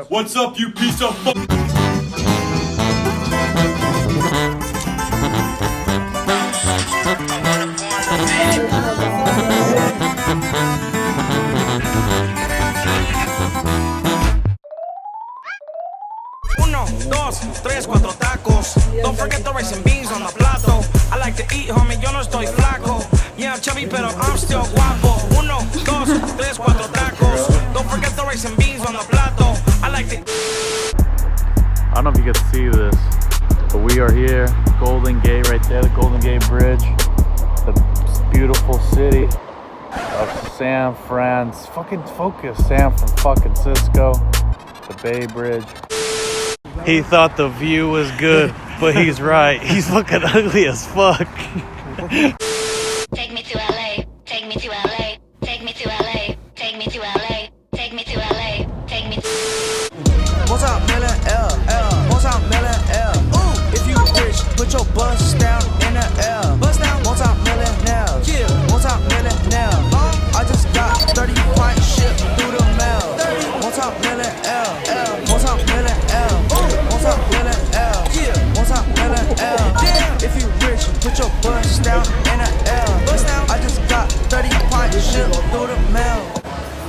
What's up, you piece of fuck? Uno, dos, tres, cuatro tacos. Don't forget the rice and beans on the plato. I like to eat, homie, yo no estoy flaco. Yeah, I'm chubby, pero I'm still guapo. Uno, dos, tres, cuatro tacos. Don't forget the rice and beans on the plato. I like to. I don't know if you can see this, but we are here, Golden Gate right there, the Golden Gate Bridge, the beautiful city of San Francisco. Fucking focus, San Francisco, the Bay Bridge. He thought the view was good, but he's right. He's fucking ugly as fuck. Take me to LA, take me to LA, take me to LA, take me to LA, take me to LA, take me to. What's up, million L? What's up, million L? Ooh, if you rich, put your bust down in the L. Bust down, what's up, millionaire? Yeah, what's up, millionaire? I just got 30 pints shipped through the mail. 30, what's up, million L? What's up, million L? Ooh, what's up, million L? Yeah, what's up, million L? Damn, if you rich, put your bust down in the L. Bust down, I just got 30 pints shipped through the mail.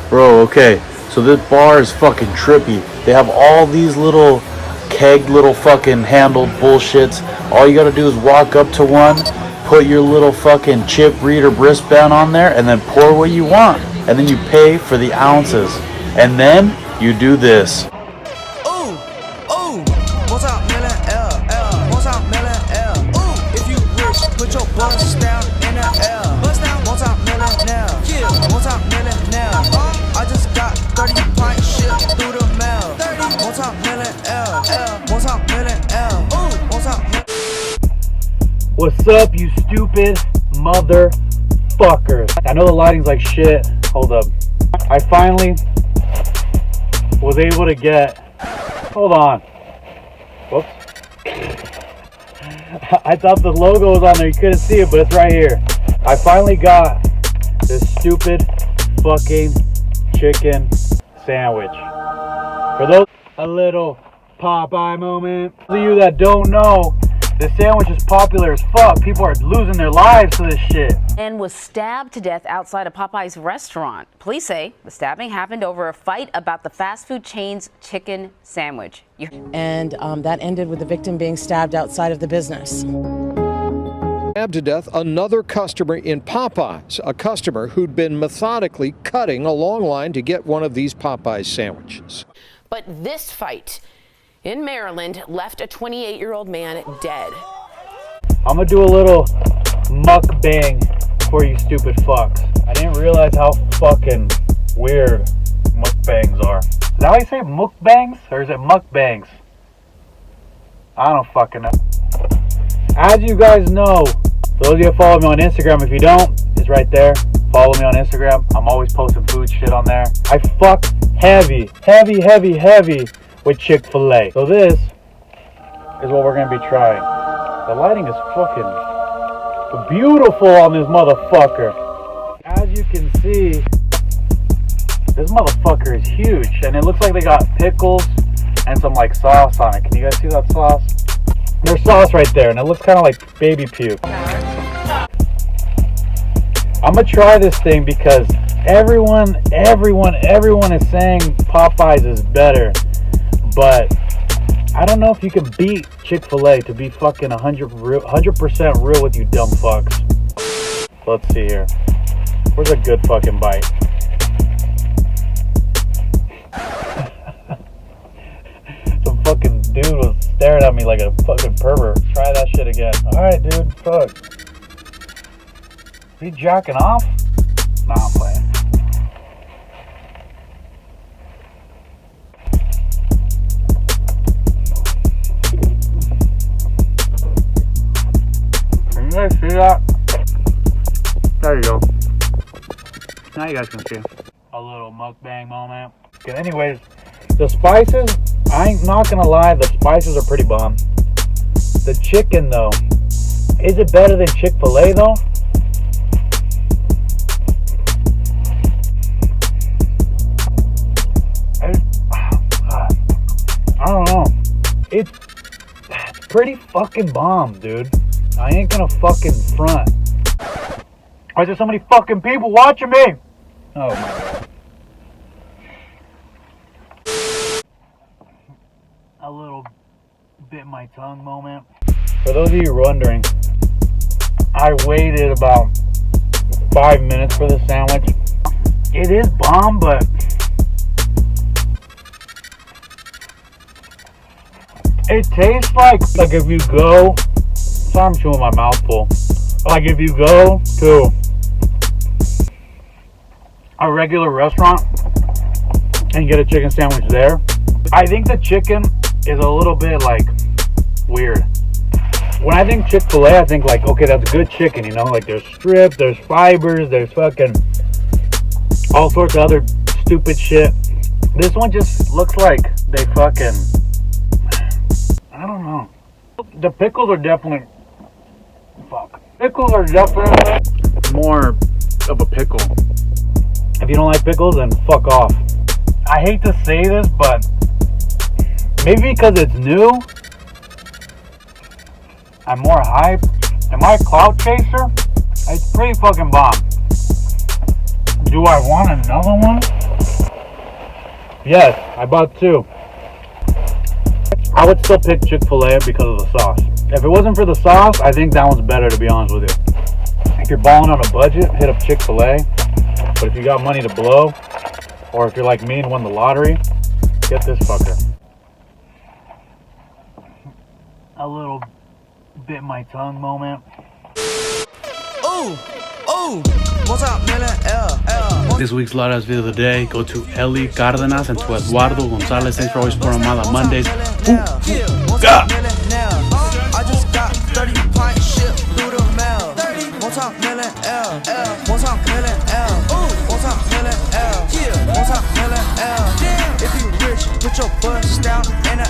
Bro, okay, so this bar is fucking trippy. They have all these little kegged little fucking handled bullshits. All you gotta do is walk up to one, put your little fucking chip reader wristband on there, and then pour what you want. And then you pay for the ounces. And then you do this. Ooh, ooh, what's up, million L? What's up, million L? Ooh, if you rich, put your bust down in the L. Bust down, what's up, millionaire? Yeah, what's up, millionaire? I just got 30 pints shipped through the mail. 30, what's up, million L? What's up, million L? Ooh, what's up, What's up, you stupid motherfuckers? I know the lighting's like shit. Hold up. I finally was able to get. Hold on. Whoops. I thought the logo was on there. You couldn't see it, but it's right here. I finally got this stupid fucking chicken sandwich. For those, a little Popeye moment. For you that don't know, this sandwich is popular as fuck. People are losing their lives to this shit. And was stabbed to death outside a Popeyes restaurant. Police say the stabbing happened over a fight about the fast food chain's chicken sandwich. And that ended with the victim being stabbed outside of the business. Stabbed to death another customer in Popeyes, a customer who'd been methodically cutting a long line to get one of these Popeyes sandwiches. But this fight in Maryland left a 28-year-old man dead. I'm gonna do a little mukbang for you stupid fucks. I didn't realize how fucking weird mukbangs are. Is that how you say it? Mukbangs? Or is it mukbangs? I don't fucking know. As you guys know, those of you that follow me on Instagram, if you don't, it's right there. Follow me on Instagram. I'm always posting food shit on there. I fuck heavy with Chick-fil-A. So this is what we're gonna be trying. The lighting is fucking beautiful on this motherfucker. As you can see, this motherfucker is huge, and it looks like they got pickles and some like sauce on it. Can you guys see that sauce? There's sauce right there, and it looks kind of like baby puke. I'm gonna try this thing because everyone is saying Popeyes is better. But I don't know if you can beat Chick-fil-A to be fucking 100% real with you dumb fucks. Let's see here. Where's a good fucking bite? Some fucking dude was staring at me like a fucking pervert. Try that shit again. Alright, dude. Fuck. Are you jacking off? Nah, I'm playing. You guys see that? There you go. Now you guys can see a little mukbang moment. Okay, anyways, the spices, I ain't not gonna lie, the spices are pretty bomb. The chicken though, is it better than Chick-fil-A though? It's pretty fucking bomb, dude. I ain't gonna fucking front. Why is there so many fucking people watching me? Oh my god. A little bit my tongue moment. For those of you wondering, I waited about 5 minutes for the sandwich. It is bomb, but it tastes like if you go, sorry I'm chewing my mouth full. Like if you go to a regular restaurant and get a chicken sandwich there, I think the chicken is a little bit like weird. When I think Chick-fil-A, I think like, okay, that's good chicken, you know, like there's strips, there's fibers, there's fucking all sorts of other stupid shit. This one just looks like they fucking, I don't know. The pickles are definitely, pickles are definitely more of a pickle. If you don't like pickles, then fuck off. I hate to say this, but maybe because it's new, I'm more hype. Am I a clout chaser? It's pretty fucking bomb. Do I want another one? Yes, I bought 2. I would still pick Chick-fil-A because of the sauce. If it wasn't for the sauce, I think that one's better, to be honest with you. If you're balling on a budget, hit up Chick-fil-A. But if you got money to blow, or if you're like me and won the lottery, get this fucker. A little bit my tongue moment. Ooh, ooh, multi-million, This week's Loud Ass video of the day go to Ellie Cardenas and to Eduardo Gonzalez. Thanks for always supporting Mala Mondays. I just got 30 pint shit through the mail. 30 multi-million, multi-million, multi-million, multi-million. If you rich, put your bust down in the